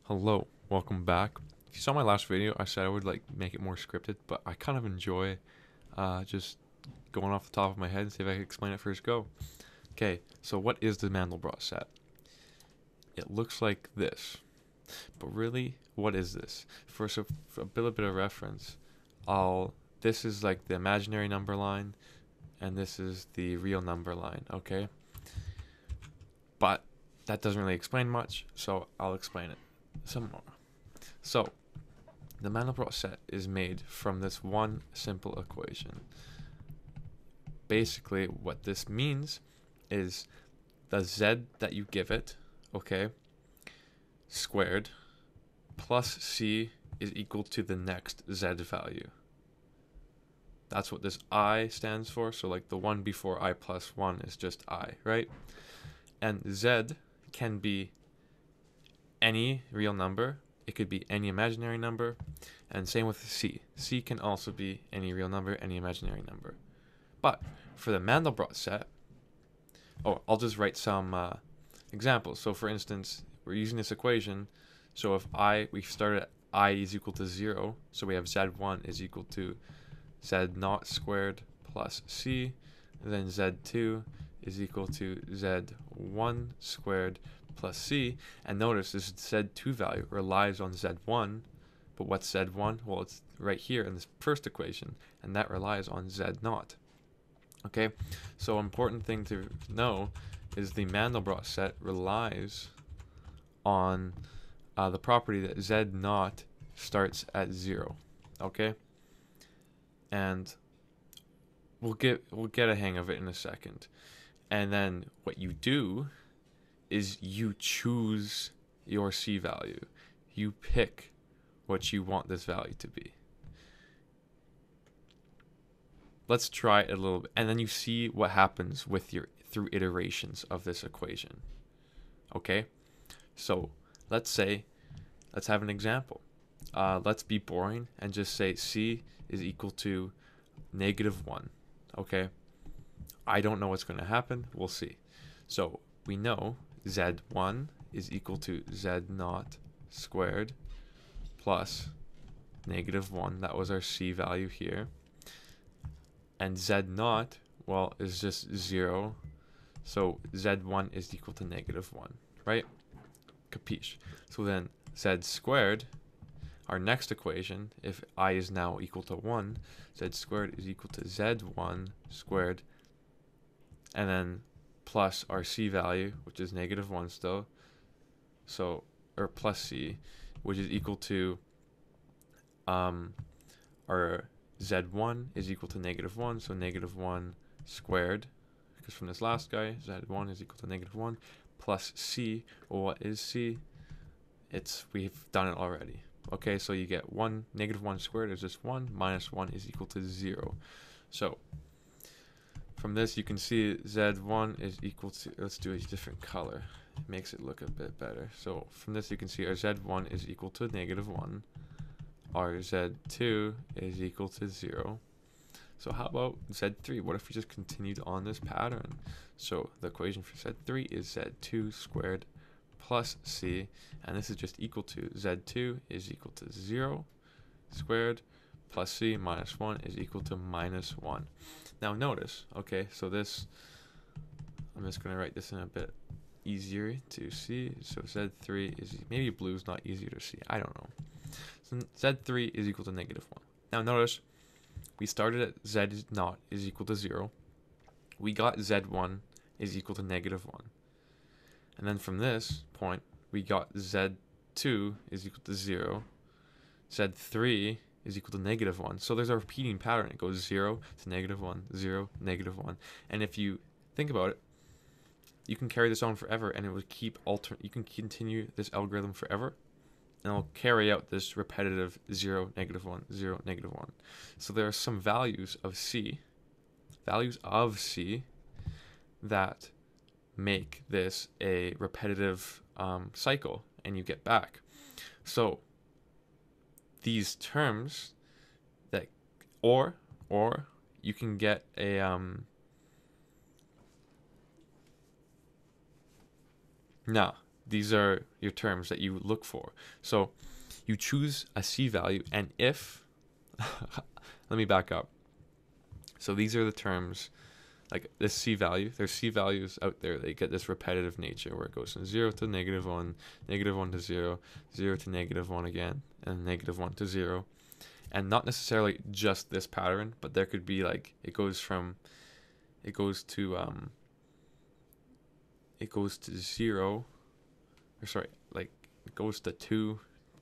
Hello, welcome back. If you saw my last video, I said I would make it more scripted, but I kind of enjoy just going off the top of my head and see if I can explain it first go. Okay, so what is the Mandelbrot set? It looks like this, but really, what is this? For a bit of reference, this is like the imaginary number line, and this is the real number line. Okay, but that doesn't really explain much, so I'll explain it some more. So, the Mandelbrot set is made from this one simple equation. Basically, what this means is the z that you give it, okay, squared, plus c is equal to the next z value. That's what this I stands for. So like the one before I plus 1 is just I, right? And z can be any real number. It could be any imaginary number. And same with c. C can also be any real number, any imaginary number. But for the Mandelbrot set, I'll just write some examples. So for instance, we're using this equation. So if we start at I is equal to 0, so we have z1 is equal to z0 squared plus c, then z2 is equal to z1 squared plus c, and notice this z2 value relies on z1, but what's z1? Well, it's right here in this first equation, and that relies on z0. Okay, so important thing to know is the Mandelbrot set relies on the property that z0 starts at 0. Okay, and we'll get a hang of it in a second. And then what you do is you choose your c value. You pick what you want this value to be. Let's try it a little bit, and then you see what happens with through iterations of this equation. Okay, so let's have an example. Let's be boring and just say c is equal to -1. Okay, I don't know what's going to happen. We'll see. So we know z1 is equal to z0 squared plus -1. That was our c value here. And z0, well, is just 0. So z1 is equal to -1, right? Capiche? So then z squared, our next equation, if I is now equal to 1, z squared is equal to z1 squared, and then plus our c value, which is -1 still, so, or plus c, which is equal to our z1 is equal to -1, so -1 squared, because from this last guy, z1 is equal to -1, plus c. Well, what is c? We've done it already. Okay, so you get -1 squared is just 1, minus 1 is equal to 0. So from this you can see z1 is equal to, let's do a different color, it makes it look a bit better. So from this you can see our z1 is equal to -1, our z2 is equal to 0. So how about z3? What if we just continued on this pattern? So the equation for z3 is z2 squared plus c, and this is just equal to z2 is equal to 0 squared plus c minus 1 is equal to -1. Now notice, okay, so this, I'm just going to write this in a bit easier to see. So z3 is, maybe blue is not easier to see, I don't know. So z3 is equal to -1. Now notice, we started at z0 is equal to 0. We got z1 is equal to -1. And then from this point, we got z2 is equal to 0. z3 is equal to -1. So there's a repeating pattern. It goes 0 to -1, 0, -1. And if you think about it, you can carry this on forever, and it will keep you can continue this algorithm forever, and it'll carry out this repetitive 0, -1, 0, -1. So there are some values of c that make this a repetitive cycle, and you get back. So these terms that, or you can get a now these are your terms that you look for. So you choose a C value, and if, let me back up. So these are the terms, like this C value, there's C values out there. They get this repetitive nature where it goes from 0 to -1, -1 to 0, 0 to -1 again, and -1 to 0. And not necessarily just this pattern, but there could be like, it goes to 0, or sorry, like it goes to 2,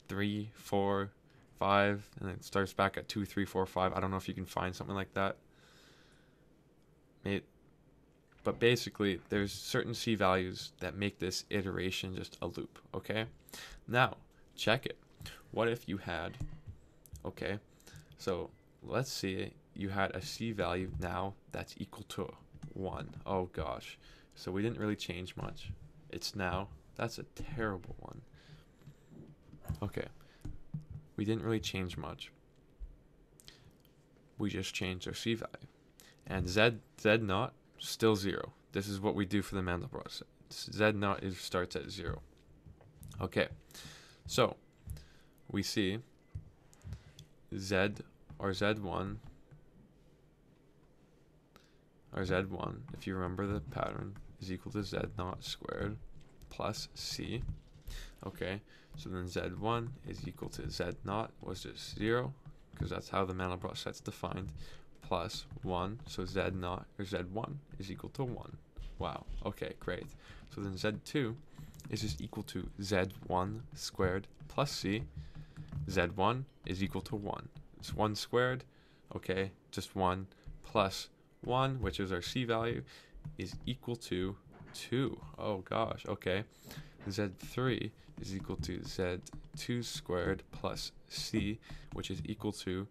3, 4, 5, and then it starts back at 2, 3, 4, 5. I don't know if you can find something like that. But basically, there's certain C values that make this iteration just a loop, okay? Now, check it. What if you had, okay, so let's see you had a C value now that's equal to 1. Oh gosh. So we didn't really change much. It's now, that's a terrible one. Okay. We didn't really change much. We just changed our C value. And Z naught, still 0. This is what we do for the Mandelbrot set. Z naught starts at 0. Okay. So we see Z or Z1, if you remember the pattern, is equal to Z naught squared plus C. Okay, so then Z1 is equal to Z naught was just 0, because that's how the Mandelbrot set's defined, plus 1, so Z naught, or Z1 is equal to 1. Wow, okay, great. So then Z2 is just equal to Z1 squared plus C. Z1 is equal to 1. It's 1 squared, okay, just 1, plus 1, which is our C value, is equal to 2. Oh gosh, okay. Z3 is equal to Z2 squared plus C, which is equal to,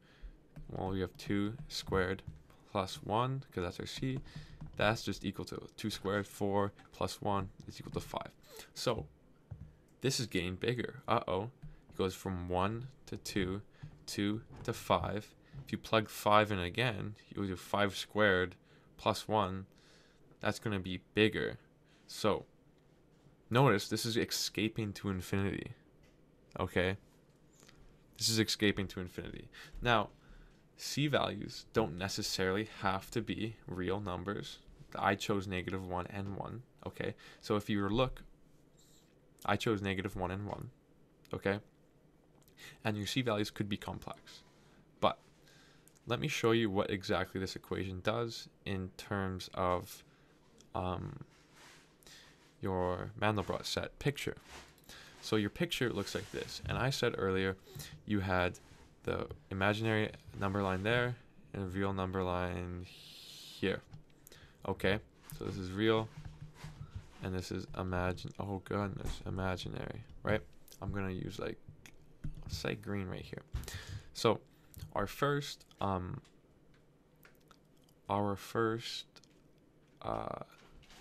well, we have 2 squared plus 1, because that's our C. That's just equal to 2 squared, 4 plus 1 is equal to 5. So this is getting bigger. Uh-oh. It goes from 1 to 2, 2 to 5. If you plug 5 in again, you do 5 squared plus 1. That's going to be bigger. So notice this is escaping to infinity. Okay? This is escaping to infinity. Now, C values don't necessarily have to be real numbers. I chose -1 and 1. Okay? So if you look, I chose -1 and 1. Okay? And your C values could be complex. But let me show you what exactly this equation does in terms of your Mandelbrot set picture. So your picture looks like this. And I said earlier you had the imaginary number line there and a real number line here. Okay, so this is real and this is imaginary, right? I'm gonna use like, say green right here. So our first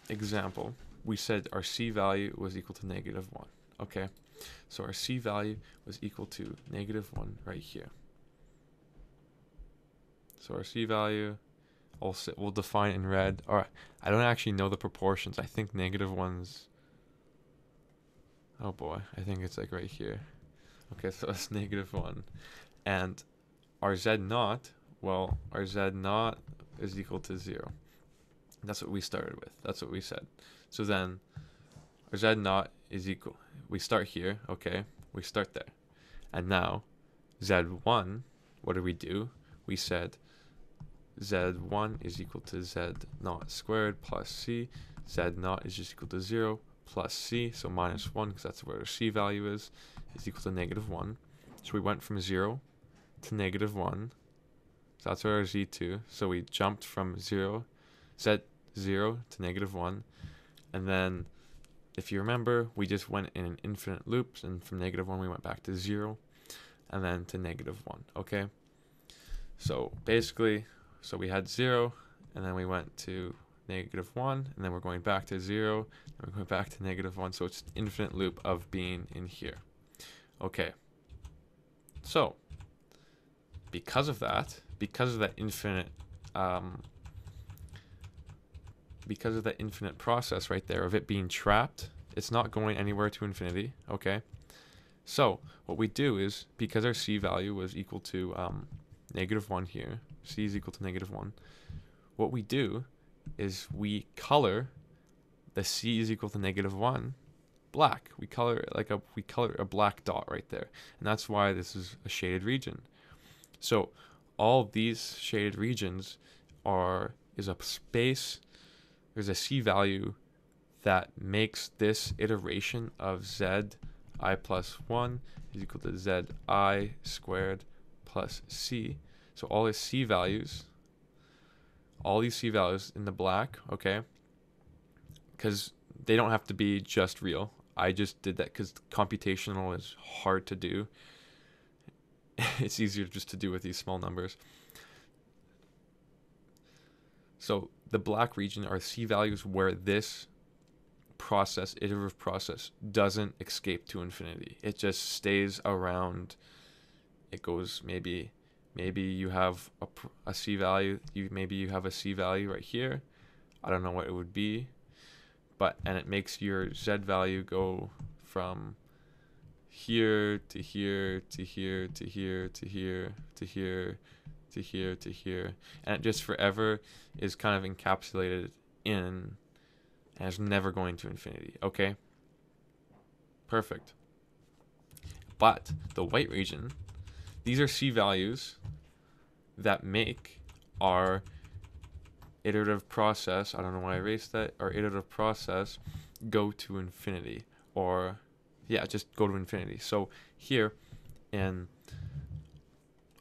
example, we said our C value was equal to -1. Okay, so our C value was equal to -1 right here. So our C value, we'll define in red. All right, I don't actually know the proportions. I think -1's, oh boy, I think it's like right here. Okay, so that's -1. And our Z naught, well, our Z naught is equal to 0. That's what we started with. That's what we said. So then our Z naught is equal. We start here, okay? We start there. And now Z1, what did we do? We said Z1 is equal to Z naught squared plus C. Z naught is just equal to 0 plus C, so -1, because that's where our C value is equal to -1. So we went from 0 to -1. So that's where our Z2. So we jumped from Z0 to -1. And then, if you remember, we just went in an infinite loop, and from -1 we went back to 0, and then to -1, okay? So basically, so we had 0, and then we went to -1, and then we're going back to 0, and we're going back to -1, so it's an infinite loop of being in here. Okay, so because of that infinite process right there of it being trapped it's not going anywhere to infinity, okay? So what we do is, because our c value was equal to -1 here, c is equal to -1, what we do is we color the c is equal to -1 black. We color a black dot right there, and that's why this is a shaded region. So all these shaded regions is a space. There's a c value that makes this iteration of zi plus 1 is equal to zi squared plus c. So all these c values in the black, okay, because they don't have to be just real. I just did that because computational is hard to do. It's easier just to do with these small numbers. So the black region are c values where this iterative process doesn't escape to infinity. It just stays around. It goes, maybe you have a c value, maybe you have a c value right here. I don't know what it would be, and it makes your z value go from here to here to here to here to here to here to here to here, and it just forever is kind of encapsulated in, and it's never going to infinity. Okay, perfect. But the white region, these are c values that make our iterative process, I don't know why I erased that, our iterative process go to infinity, or yeah, just go to infinity. So here in,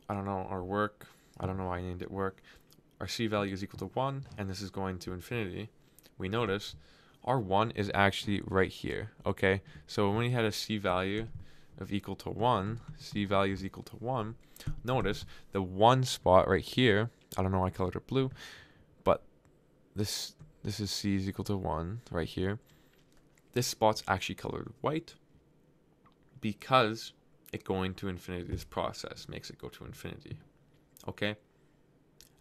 I don't know, our work, I don't know why I named it work, our c value is equal to 1, and this is going to infinity. We notice our 1 is actually right here, okay? So when we had a c value of equal to 1, c value is equal to 1, notice the 1 spot right here, I don't know why I colored it blue, but this is c is equal to 1 right here. This spot's actually colored white because it going to infinity, this process makes it go to infinity, okay?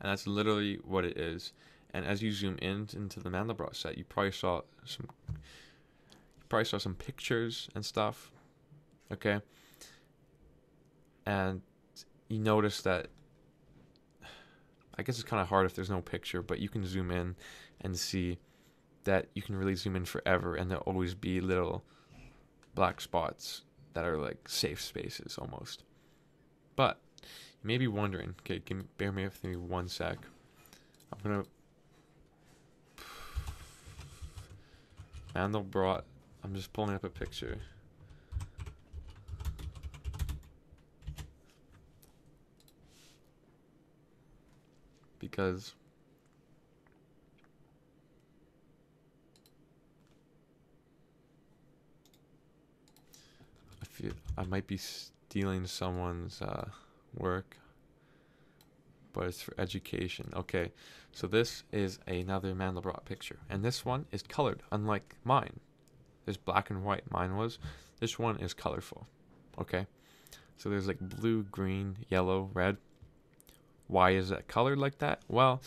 And that's literally what it is. And as you zoom into the Mandelbrot set, you probably saw some pictures and stuff, okay? And you notice that, I guess it's kind of hard if there's no picture, but you can zoom in and see that you can really zoom in forever, and there'll always be little black spots that are like safe spaces almost. But you may be wondering, okay, bear with me 1 sec. I'm gonna Mandelbrot. I'm just pulling up a picture. Because I feel I might be stealing someone's work, but it's for education. Okay, so this is another Mandelbrot picture, and this one is colored, unlike mine. There's black and white, mine was. This one is colorful, okay? So there's like blue, green, yellow, red. Why is that colored like that? Well,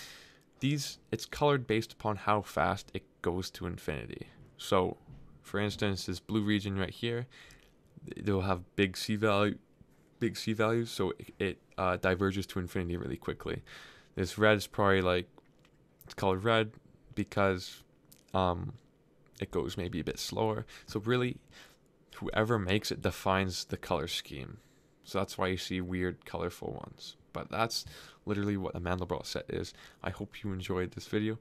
it's colored based upon how fast it goes to infinity. So, for instance, this blue region right here, they'll have big c values, so it diverges to infinity really quickly. This red is probably like, it's colored red because it goes maybe a bit slower. So really, whoever makes it defines the color scheme. So that's why you see weird colorful ones. But that's literally what a Mandelbrot set is. I hope you enjoyed this video.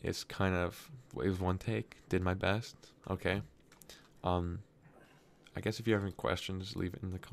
It's kind of, it was 1 take. Did my best. Okay. I guess if you have any questions, leave it in the comments.